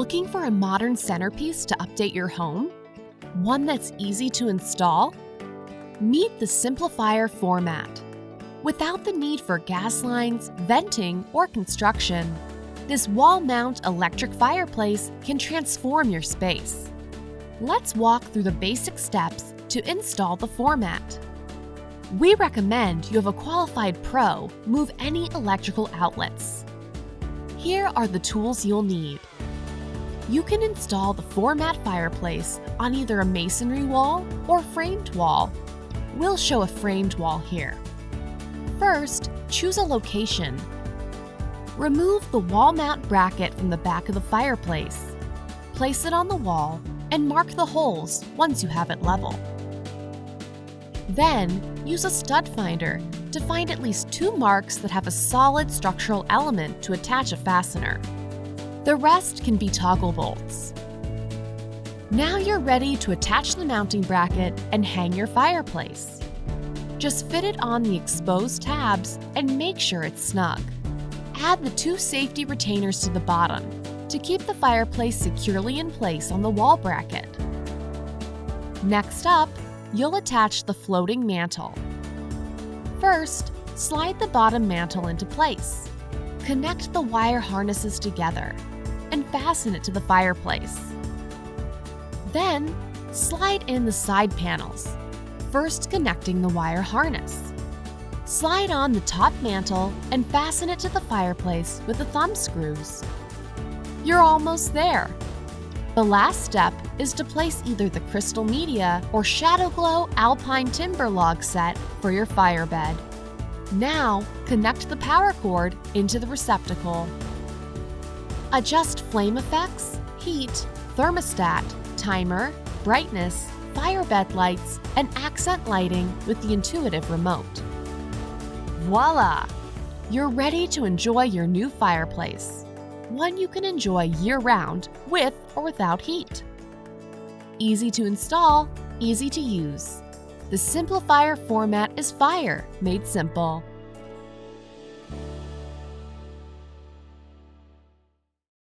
Looking for a modern centerpiece to update your home? One that's easy to install? Meet the Simplifire format. Without the need for gas lines, venting, or construction, this wall-mount electric fireplace can transform your space. Let's walk through the basic steps to install the format. We recommend you have a qualified pro move any electrical outlets. Here are the tools you'll need. You can install the format fireplace on either a masonry wall or framed wall. We'll show a framed wall here. First, choose a location. Remove the wall mount bracket from the back of the fireplace. Place it on the wall and mark the holes once you have it level. Then, use a stud finder to find at least 2 marks that have a solid structural element to attach a fastener. The rest can be toggle bolts. Now you're ready to attach the mounting bracket and hang your fireplace. Just fit it on the exposed tabs and make sure it's snug. Add the 2 safety retainers to the bottom to keep the fireplace securely in place on the wall bracket. Next up, you'll attach the floating mantel. First, slide the bottom mantel into place. Connect the wire harnesses together and fasten it to the fireplace. Then, slide in the side panels, first connecting the wire harness. Slide on the top mantel and fasten it to the fireplace with the thumb screws. You're almost there. The last step is to place either the crystal media or shadow glow alpine timber log set for your fire bed. Now, connect the power cord into the receptacle. Adjust flame effects, heat, thermostat, timer, brightness, fire bed lights, and accent lighting with the intuitive remote. Voila! You're ready to enjoy your new fireplace, one you can enjoy year-round with or without heat. Easy to install, easy to use. The Simplifire format is fire made simple.